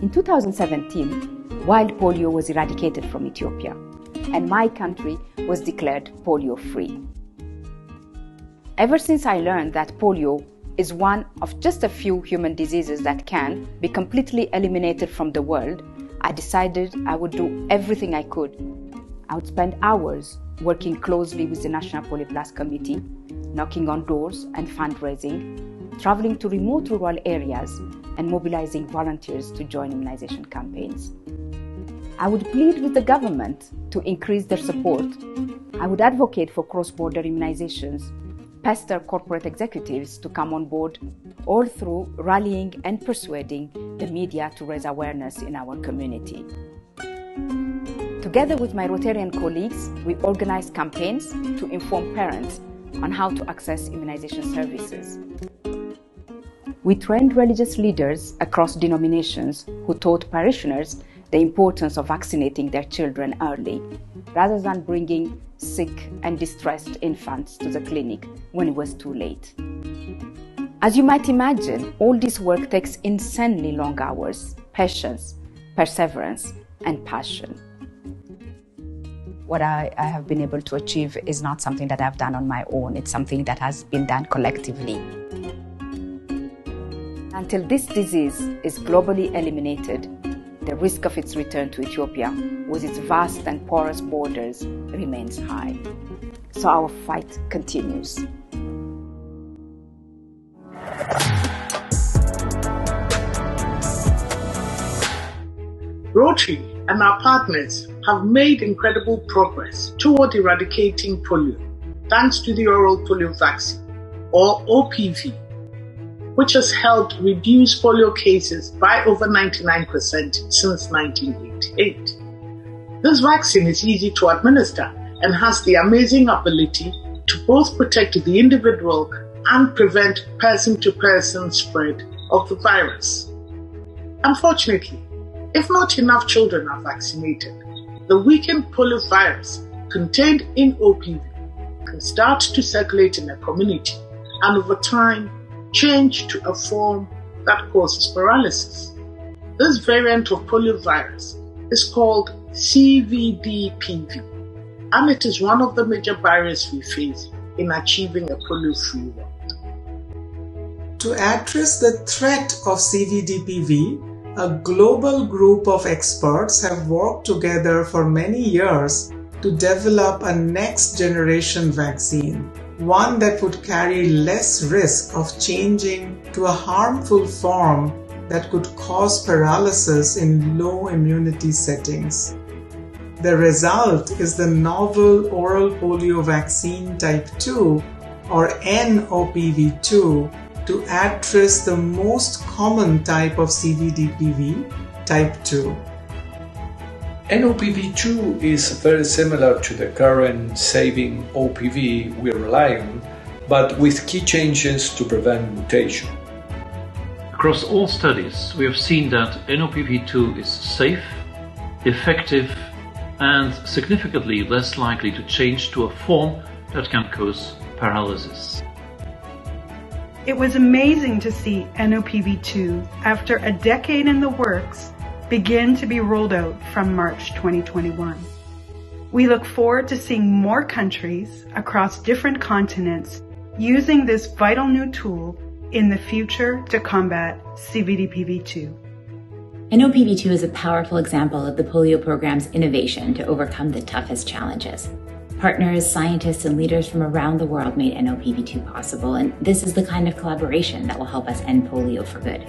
In 2017, wild polio was eradicated from Ethiopia, and my country was declared polio-free. Ever since I learned that polio is one of just a few human diseases that can be completely eliminated from the world, I decided I would do everything I could. I would spend hours working closely with the National Polio Blast Committee, knocking on doors and fundraising, traveling to remote rural areas, and mobilizing volunteers to join immunization campaigns. I would plead with the government to increase their support. I would advocate for cross-border immunizations, pester corporate executives to come on board, all through rallying and persuading the media to raise awareness in our community. Together with my Rotarian colleagues, we organized campaigns to inform parents on how to access immunization services. We trained religious leaders across denominations who taught parishioners the importance of vaccinating their children early, rather than bringing sick and distressed infants to the clinic when it was too late. As you might imagine, all this work takes insanely long hours, patience, perseverance, and passion. What I have been able to achieve is not something that I've done on my own. It's something that has been done collectively. Until this disease is globally eliminated, the risk of its return to Ethiopia, with its vast and porous borders, remains high. So our fight continues. Rotary and our partners have made incredible progress toward eradicating polio, thanks to the oral polio vaccine, or OPV, which has helped reduce polio cases by over 99% since 1988. This vaccine is easy to administer and has the amazing ability to both protect the individual and prevent person-to-person spread of the virus. Unfortunately, if not enough children are vaccinated, the weakened polio virus contained in OPV can start to circulate in a community and over time change to a form that causes paralysis. This variant of polio virus is called CVD-PV, and it is one of the major barriers we face in achieving a polio-free world. To address the threat of CVD-PV, a global group of experts have worked together for many years to develop a next-generation vaccine, one that would carry less risk of changing to a harmful form that could cause paralysis in low immunity settings. The result is the novel oral polio vaccine type 2, or NOPV2, to address the most common type of CVD-PV, type 2. NOPV2 is very similar to the current saving OPV we rely on, but with key changes to prevent mutation. Across all studies, we have seen that NOPV2 is safe, effective, and significantly less likely to change to a form that can cause paralysis. It was amazing to see NOPV2, after a decade in the works, begin to be rolled out from March 2021. We look forward to seeing more countries across different continents using this vital new tool in the future to combat CVD-PV2. NOPV2 is a powerful example of the polio program's innovation to overcome the toughest challenges. Partners, scientists, and leaders from around the world made NOPV2 possible, and this is the kind of collaboration that will help us end polio for good.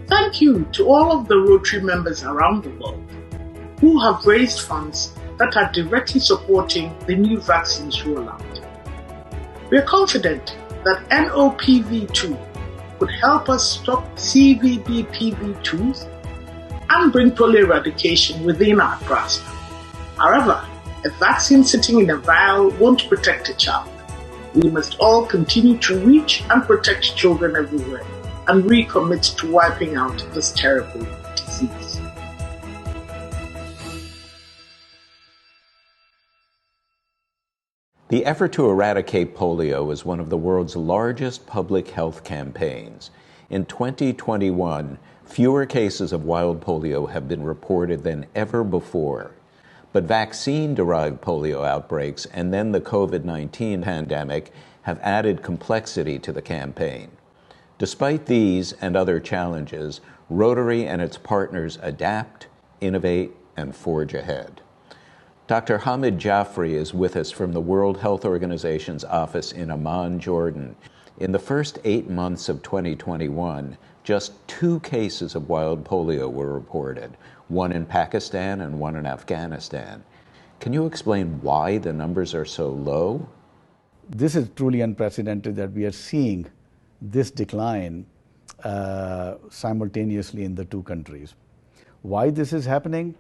Thank you to all of the Rotary members around the world who have raised funds that are directly supporting the new vaccines rollout. We are confident that NOPV2 could help us stop CVD-PV2s and bring polio eradication within our grasp. However, a vaccine sitting in a vial won't protect a child. We must all continue to reach and protect children everywhere and recommit to wiping out this terrible disease. The effort to eradicate polio is one of the world's largest public health campaigns. In 2021, fewer cases of wild polio have been reported than ever before. But vaccine-derived polio outbreaks and then the COVID-19 pandemic have added complexity to the campaign. Despite these and other challenges, Rotary and its partners adapt, innovate, and forge ahead. Dr. Hamid Jaffrey is with us from the World Health Organization's office in Amman, Jordan. In the first 8 months of 2021, just 2 cases of wild polio were reported, one in Pakistan and one in Afghanistan. Can you explain why the numbers are so low? This is truly unprecedented that we are seeing this decline simultaneously in the 2 countries. Why this is happening?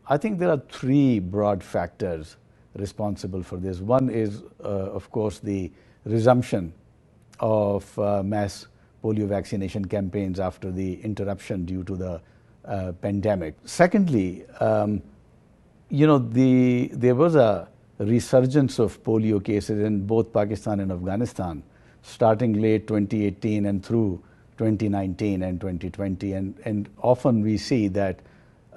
I think there are 3 broad factors responsible for this. One is, of course, the resumption of mass polio vaccination campaigns after the interruption due to the pandemic. Secondly, there was a resurgence of polio cases in both Pakistan and Afghanistan, starting late 2018 and through 2019 and 2020. And often we see that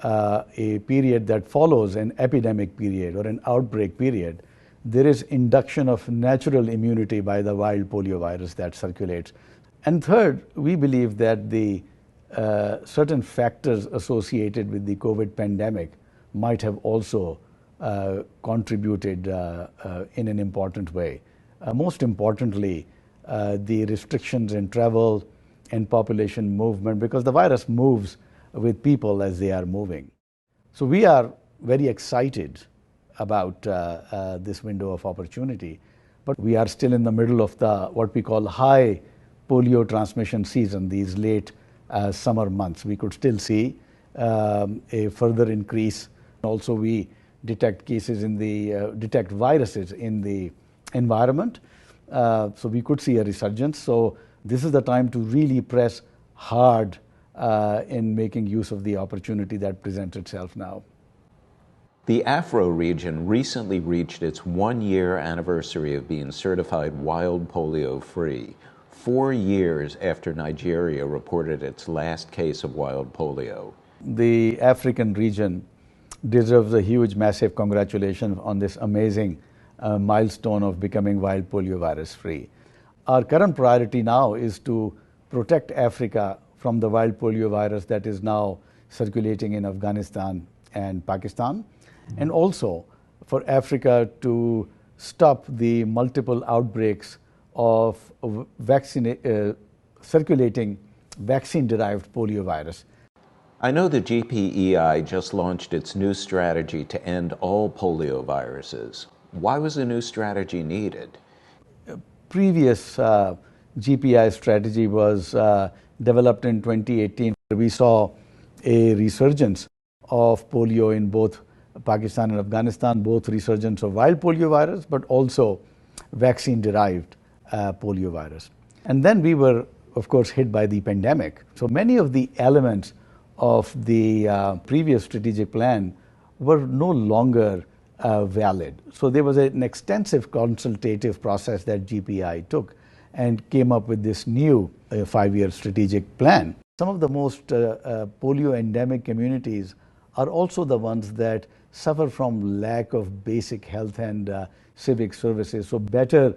a period that follows an epidemic period or an outbreak period, there is induction of natural immunity by the wild polio virus that circulates. And third, we believe that the certain factors associated with the COVID pandemic might have also contributed in an important way. Most importantly, the restrictions in travel and population movement, because the virus moves with people as they are moving. So we are very excited about this window of opportunity, but we are still in the middle of the what we call high polio transmission season, these late summer months. We could still see a further increase. Also, we detect cases in the detect viruses in the environment, so we could see a resurgence. So this is the time to really press hard in making use of the opportunity that presents itself now. The Afro region recently reached its 1-year anniversary of being certified wild polio free, 4 years after Nigeria reported its last case of wild polio. The African region deserves a huge, massive congratulations on this amazing milestone of becoming wild polio virus free. Our current priority now is to protect Africa from the wild polio virus that is now circulating in Afghanistan and Pakistan, and also for Africa to stop the multiple outbreaks of circulating vaccine-derived polio virus. I know the GPEI just launched its new strategy to end all polio viruses. Why was a new strategy needed? Previous GPEI strategy was developed in 2018. We saw a resurgence of polio in both Pakistan and Afghanistan, both resurgence of wild polio virus, but also vaccine-derived polio virus. And then we were, of course, hit by the pandemic. So many of the elements of the previous strategic plan were no longer valid. So there was an extensive consultative process that GPEI took and came up with this new 5-year strategic plan. Some of the most polio endemic communities are also the ones that suffer from lack of basic health and civic services. So better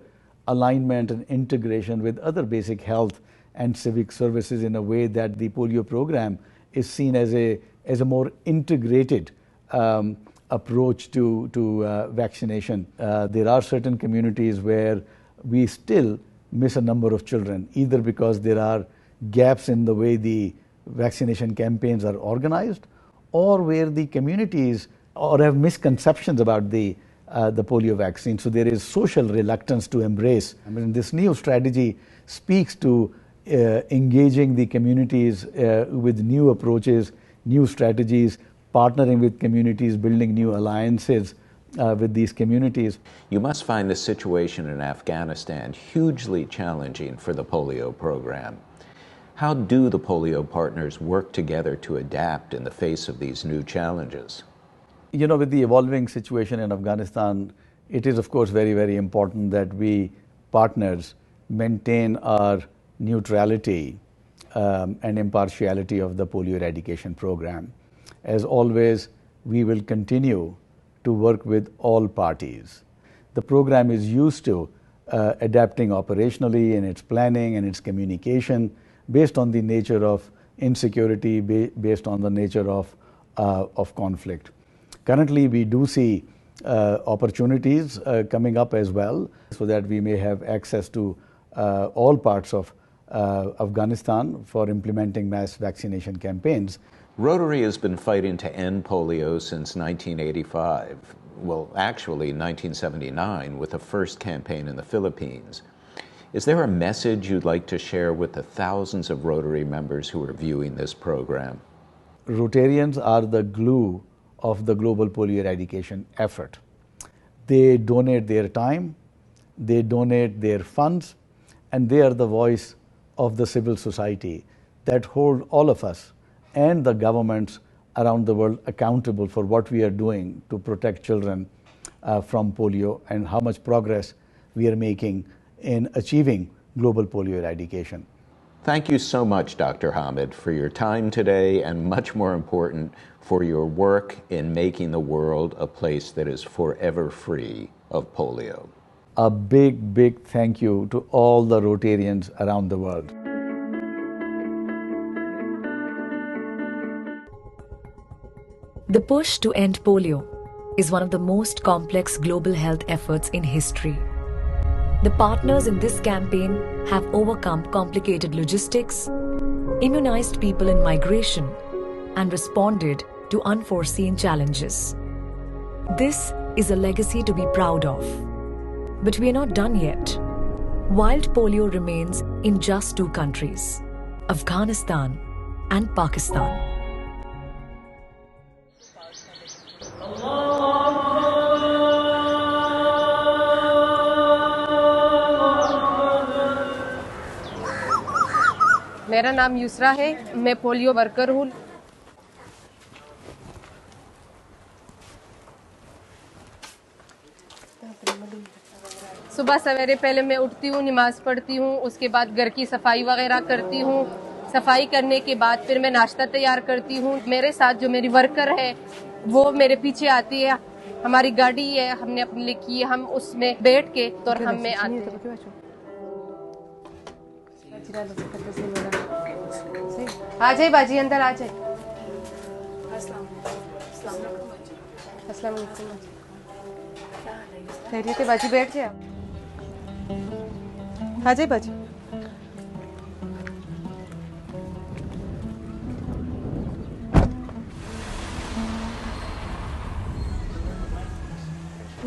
alignment and integration with other basic health and civic services in a way that the polio program is seen as a more integrated approach to vaccination. There are certain communities where we still miss a number of children, either because there are gaps in the way the vaccination campaigns are organized, or where the communities or have misconceptions about the polio vaccine. So there is social reluctance to embrace. I mean, this new strategy speaks to engaging the communities with new approaches, new strategies, partnering with communities, building new alliances with these communities. You must find the situation in Afghanistan hugely challenging for the polio program. How do the polio partners work together to adapt in the face of these new challenges? You know, with the evolving situation in Afghanistan, it is, of course, very, very important that we partners maintain our neutrality and impartiality of the polio eradication program. As always, we will continue to work with all parties. The program is used to adapting operationally in its planning and its communication based on the nature of insecurity, based on the nature of conflict. Currently, we do see opportunities coming up as well, so that we may have access to all parts of Afghanistan for implementing mass vaccination campaigns. Rotary has been fighting to end polio since 1985. Well, actually 1979 with the first campaign in the Philippines. Is there a message you'd like to share with the thousands of Rotary members who are viewing this program? Rotarians are the glue of the global polio eradication effort. They donate their time, they donate their funds, and they are the voice of the civil society that hold all of us and the governments around the world accountable for what we are doing to protect children from polio and how much progress we are making in achieving global polio eradication. Thank you so much, Dr. Hamid, for your time today, and much more important, for your work in making the world a place that is forever free of polio. A big, big thank you to all the Rotarians around the world. The push to end polio is one of the most complex global health efforts in history. The partners in this campaign have overcome complicated logistics, immunized people in migration, and responded to unforeseen challenges. This is a legacy to be proud of. But we are not done yet. Wild polio remains in just 2 countries, Afghanistan and Pakistan. मेरा नाम यूसरा है, मैं polio worker हूँ। सुबह सवेरे पहले मैं उठती हूँ, नमाज पढ़ती हूँ, उसके बाद घर की सफाई वगैरह करती हूँ। सफाई करने के बाद फिर मैं नाश्ता तैयार करती हूँ। मेरे साथ जो मेरी वर्कर है वो मेरे पीछे आती है। हमारी गाड़ी है, हमने अपने लिए की, हम उसमें बैठ के तो हम में आते हैं। आ जाए बाजी, अंदर आ जाए। अस्सलाम वालेकुम। खैरियत है बाजी, बैठ जाए। आ जाए बाजी।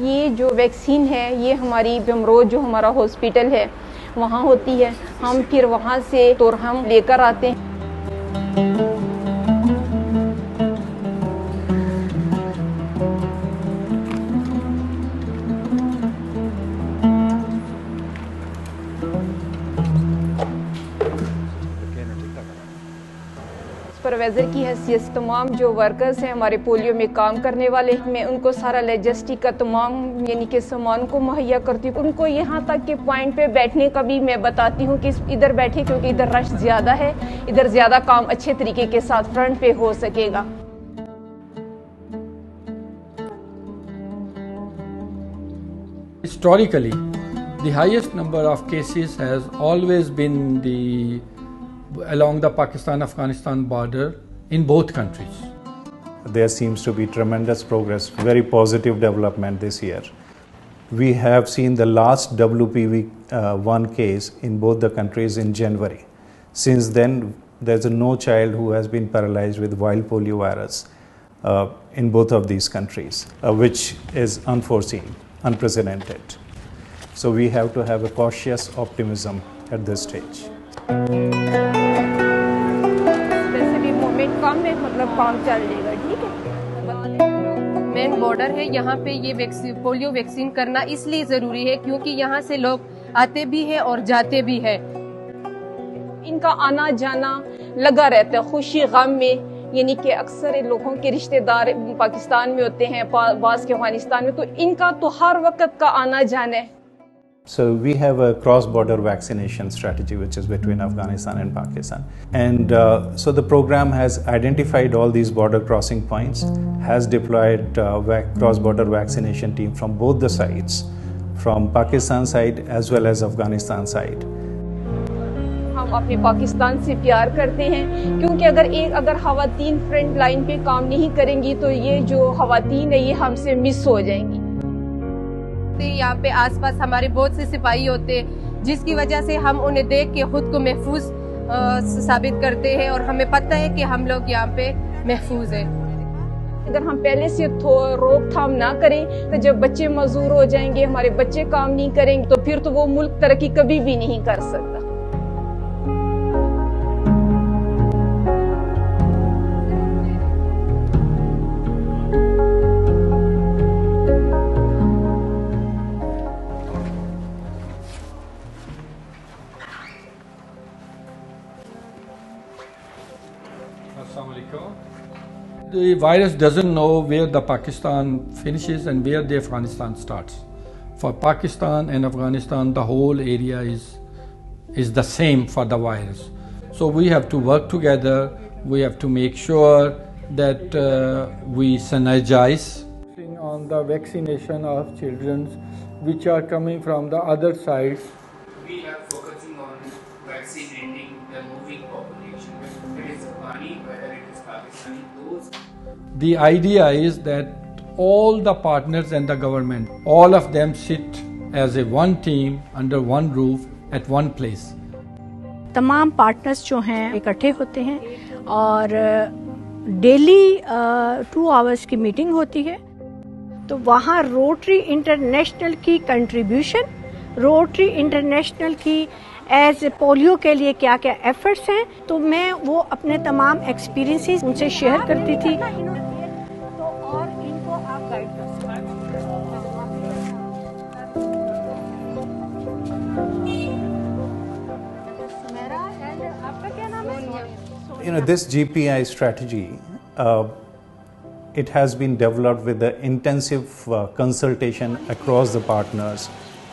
ये जो वैक्सीन है ये हमारी बिमरोज जो हमारा हॉस्पिटल है वहाँ होती है। हम फिर वहाँ से तो हम लेकर आते हैं। सुपरवाइजर की हैसियत तमाम जो वर्कर्स हैं हमारे पोलियो में काम करने वाले, मैं उनको सारा लॉजिस्टिक का तमाम यानी कि सामान को मुहैया करती हूँ। उनको यहाँ तक के पॉइंट पे बैठने का भी मैं बताती हूँ कि इधर बैठे, क्योंकि इधर रश ज़्यादा है, इधर ज़्यादा काम अच्छे तरीके के साथ फ्रंट पे हो सकेगा। Historically, the highest number of cases has always been along the Pakistan-Afghanistan border in both countries. There seems to be tremendous progress, very positive development this year. We have seen the last WPV1 case in both the countries in January. Since then, there's no child who has been paralyzed with wild polio virus in both of these countries, which is unforeseen, unprecedented. So we have to have a cautious optimism at this stage. Main border है, यहाँ पे ये polio vaccine करना इसलिए ज़रूरी है क्योंकि यहाँ से लोग आते भी हैं और जाते भी हैं। इनका आना जाना लगा रहता है, खुशी गम में, यानी कि अक्सर लोगों के रिश्तेदार पाकिस्तान में होते हैं, बाज़ के अफगानिस्तान में, तो इनका तो हर वक्त का आना जाना है। So we have a cross-border vaccination strategy which is between Afghanistan and Pakistan. And so the program has identified all these border crossing points, has deployed cross-border vaccination team from both the sides, from Pakistan side as well as Afghanistan side. हम अपने पाकिस्तान से प्यार करते हैं क्योंकि अगर ख़वातीन front line पे काम नहीं करेंगी तो ये जो ख़वातीन है ये हमसे मिस हो जाएंगी। यहाँ पे आसपास हमारे बहुत से सिपाही होते हैं जिसकी वजह से हम उन्हें देख के खुद को महफूज साबित करते हैं और हमें पता है कि हम लोग यहाँ पे महफूज हैं। अगर हम पहले से रोकथाम ना करें तो जब बच्चे मजदूर हो जाएंगे, हमारे बच्चे काम नहीं करेंगे तो फिर तो वो मुल्क तरक्की कभी भी नहीं कर सकता। The virus doesn't know where the Pakistan finishes and where the Afghanistan starts. For Pakistan and Afghanistan, the whole area is the same for the virus. So we have to work together. We have to make sure that we synergize on the vaccination of children which are coming from the other sides. We are focusing on vaccinating the moving population, whether it is Afghani, whether it is Pakistani. The idea is that all the partners and the government, all of them sit as a one team under one roof at one place. तमाम partners जो हैं इकट्ठे होते हैं और daily 2 hours की meeting होती है। तो वहाँ रोटरी इंटरनेशनल की कंट्रीब्यूशन, रोटरी इंटरनेशनल की एज पोलियो के लिए क्या क्या एफर्ट्स हैं, तो मैं वो अपने तमाम एक्सपीरियंसेस उनसे शेयर करती थी। तो और इनको आप गाइड कर You know, this GPI strategy, it has been developed with the intensive consultation across the partners,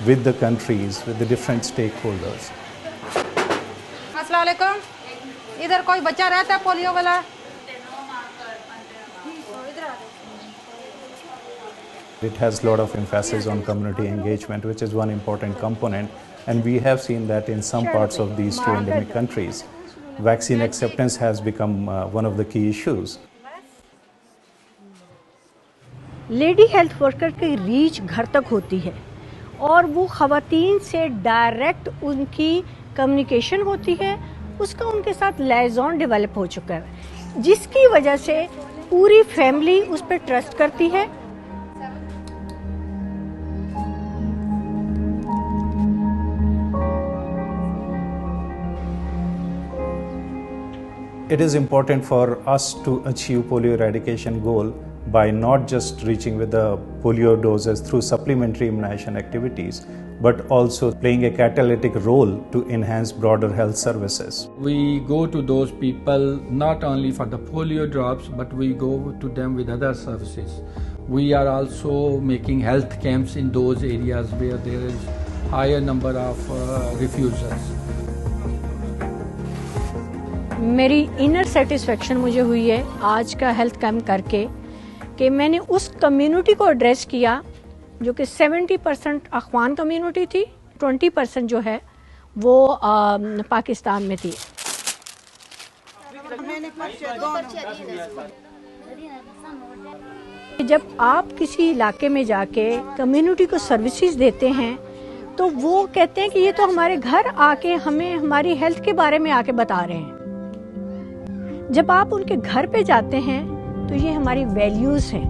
with the countries, with the different stakeholders. अस्सलाम वालेकुम, इधर कोई बच्चा रहता है पोलियो वाला? It has a lot of emphasis on community engagement, which is one important component, and we have seen that in some parts of these 2 endemic countries, vaccine acceptance has become one of the key issues. Lady health worker की reach घर तक होती है और वो ख़वातीन से direct उनकी कम्युनिकेशन होती है, उसका उनके साथ लाइजॉन डेवलप हो चुका है, जिसकी वजह से पूरी फैमिली उस पर ट्रस्ट करती है। It is important for us to achieve polio eradication goal by not just reaching with the polio doses through supplementary immunization activities, but also playing a catalytic role to enhance broader health services. We go to those people not only for the polio drops, but we go to them with other services. We are also making health camps in those areas where there is higher number of refusals. मेरी inner satisfaction मुझे हुई है आज का health camp करके कि मैंने उस कम्युनिटी को एड्रेस किया जो कि 70% अफगान कम्युनिटी थी, 20% जो है वो पाकिस्तान में थी। जब आप किसी इलाके में जाके कम्युनिटी को सर्विसेज देते हैं तो वो कहते हैं कि ये तो हमारे घर आके हमें हमारी हेल्थ के बारे में आके बता रहे हैं। जब आप उनके घर पे जाते हैं तो ये हमारी वैल्यूज हैं,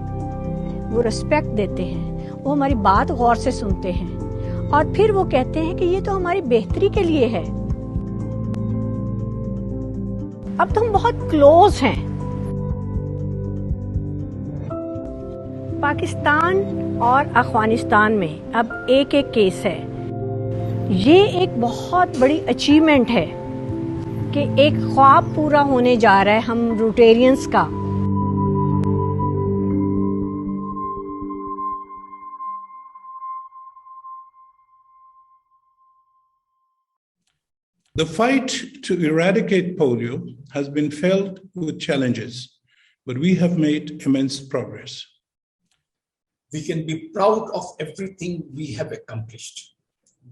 वो रिस्पेक्ट देते हैं, वो हमारी बात गौर से सुनते हैं और फिर वो कहते हैं कि ये तो हमारी बेहतरी के लिए है। अब तो हम बहुत क्लोज हैं। पाकिस्तान और अफगानिस्तान में अब एक केस है। ये एक बहुत बड़ी अचीवमेंट है कि एक ख्वाब पूरा होने जा रहा है हम रोटेरियंस का। The fight to eradicate polio has been filled with challenges, but we have made immense progress. We can be proud of everything we have accomplished.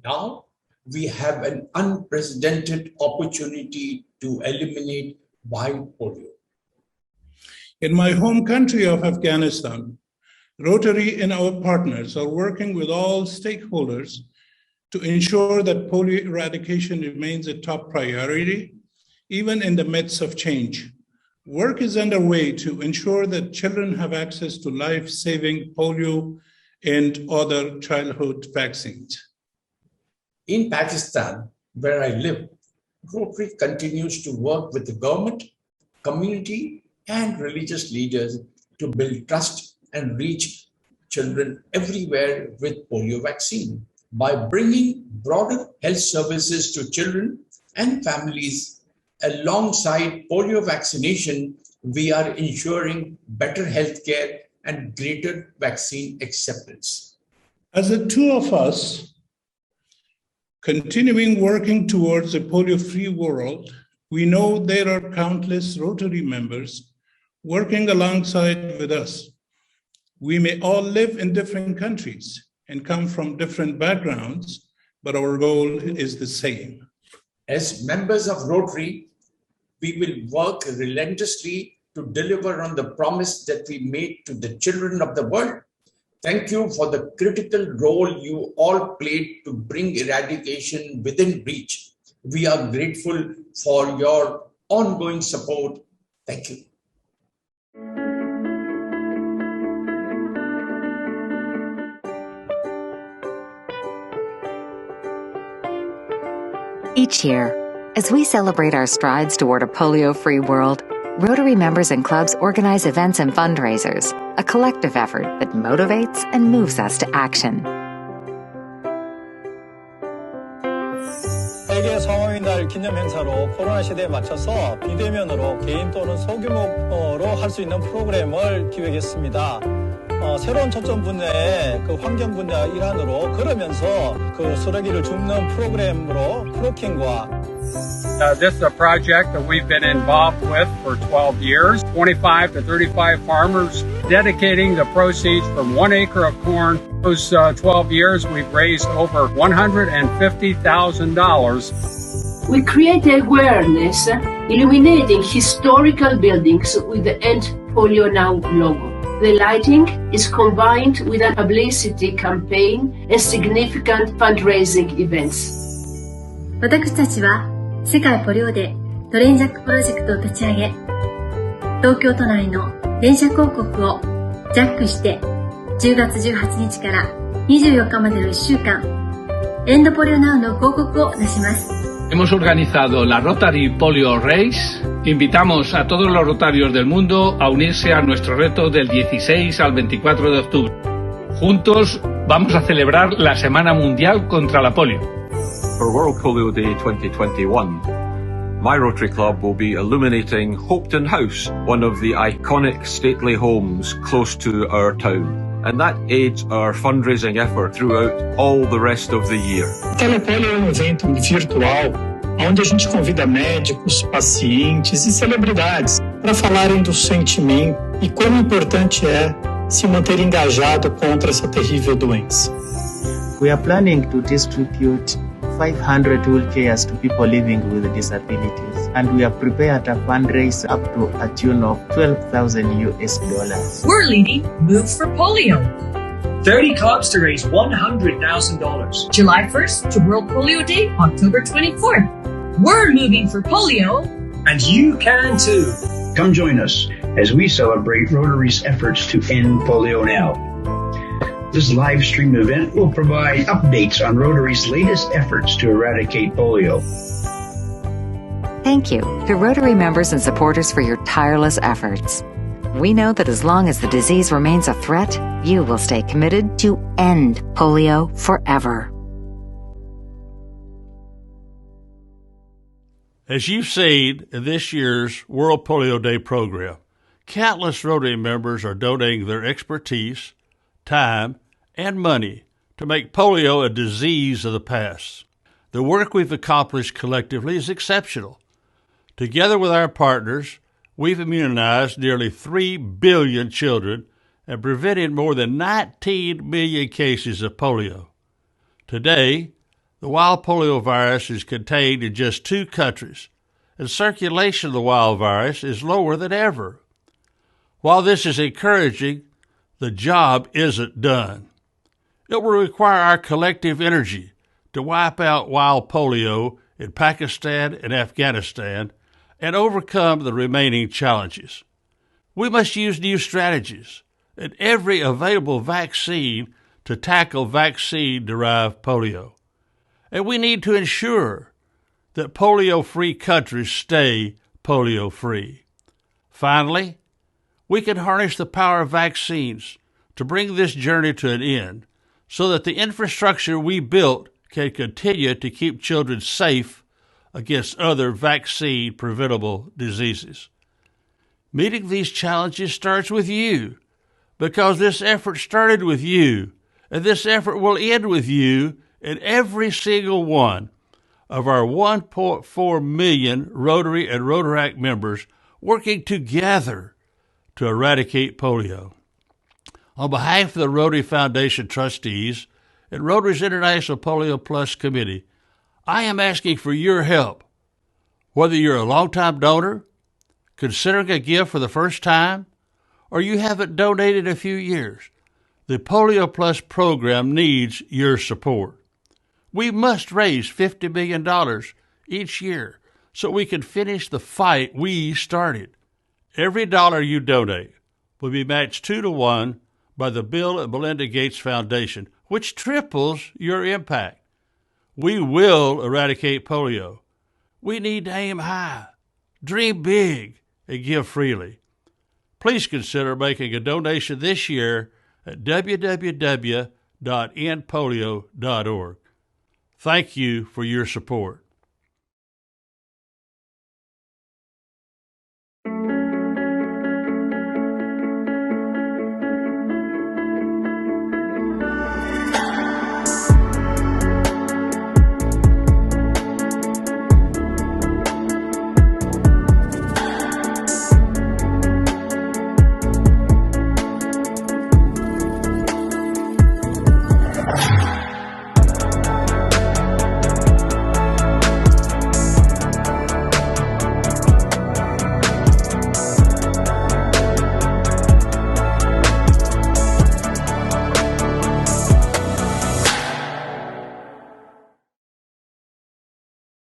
Now, we have an unprecedented opportunity to eliminate wild polio. In my home country of Afghanistan, Rotary and our partners are working with all stakeholders to ensure that polio eradication remains a top priority, even in the midst of change. Work is underway to ensure that children have access to life-saving polio and other childhood vaccines. In Pakistan, where I live, Rotary continues to work with the government, community, and religious leaders to build trust and reach children everywhere with polio vaccine. By bringing broader health services to children and families alongside polio vaccination, we are ensuring better healthcare and greater vaccine acceptance. As the two of us continuing working towards a polio-free world, we know there are countless Rotary members working alongside with us. We may all live in different countries and come from different backgrounds, but our goal is the same. As members of Rotary, we will work relentlessly to deliver on the promise that we made to the children of the world. Thank you for the critical role you all played to bring eradication within reach. We are grateful for your ongoing support. Thank you. Each year, as we celebrate our strides toward a polio-free world, Rotary members and clubs organize events and fundraisers, a collective effort that motivates and moves us to action. 세계 성어인날 기념 행사로 코로나 시대에 맞춰서 비대면으로 개인 또는 소규모로 할 수 있는 프로그램을 기획했습니다. 새로운 초점 분야의 그 환경 분야 일환으로 걸으면서 그 쓰레기를 줍는 프로그램으로 크로킹과 This is a project that we've been involved with for 12 years. 25 to 35 farmers dedicating the proceeds from 1 acre of corn. Those 12 years, we've raised over $150,000. We create awareness, illuminating historical buildings with the End Polio Now logo. The lighting is combined with an publicity campaign and significant fundraising events. 私たちは世界ポリオデートレインジャックプロジェクトを立ち上げ、東京都内の電車広告をジャックして10月18日から24日までの1週間、エンドポリオナウの広告を出します。Hemos organizado la Rotary Polio Race. Invitamos a todos los rotarios del mundo a unirse a nuestro reto del 16 al 24 de octubre. Juntos vamos a celebrar la Semana Mundial contra la Polio. For World Polio Day 2021, my Rotary Club will be illuminating Hopetoun House, one of the iconic stately homes close to our town. And that aids our fundraising effort throughout all the rest of the year. Telepolio é um evento virtual onde a gente convida médicos, pacientes e celebridades para falarem do sentimento e como importante é se manter engajado contra essa terrível doença. We are planning to distribute 500 wheelchairs to people living with disabilities, and we have prepared a fundraise up to a tune of $12,000. We're leading Move for Polio. 30 clubs to raise $100,000. July 1st to World Polio Day, October 24th. We're moving for polio. And you can too. Come join us as we celebrate Rotary's efforts to end polio now. This live stream event will provide updates on Rotary's latest efforts to eradicate polio. Thank you to Rotary members and supporters for your tireless efforts. We know that as long as the disease remains a threat, you will stay committed to end polio forever. As you've seen in this year's World Polio Day program, countless Rotary members are donating their expertise, time, and money to make polio a disease of the past. The work we've accomplished collectively is exceptional. Together with our partners, we've immunized nearly 3 billion children and prevented more than 19 million cases of polio. Today, the wild polio virus is contained in just 2 countries, and circulation of the wild virus is lower than ever. While this is encouraging, the job isn't done. It will require our collective energy to wipe out wild polio in Pakistan and Afghanistan and overcome the remaining challenges. We must use new strategies and every available vaccine to tackle vaccine-derived polio. And we need to ensure that polio-free countries stay polio-free. Finally, we can harness the power of vaccines to bring this journey to an end so that the infrastructure we built can continue to keep children safe against other vaccine-preventable diseases. Meeting these challenges starts with you, because this effort started with you, and this effort will end with you and every single one of our 1.4 million Rotary and Rotaract members working together to eradicate polio. On behalf of the Rotary Foundation trustees and Rotary's International Polio Plus Committee, I am asking for your help. Whether you're a longtime donor, considering a gift for the first time, or you haven't donated in a few years, the Polio Plus program needs your support. We must raise $50 million each year so we can finish the fight we started. Every dollar you donate will be matched 2-to-1 by the Bill and Melinda Gates Foundation, which triples your impact. We will eradicate polio. We need to aim high, dream big, and give freely. Please consider making a donation this year at www.endpolio.org. Thank you for your support.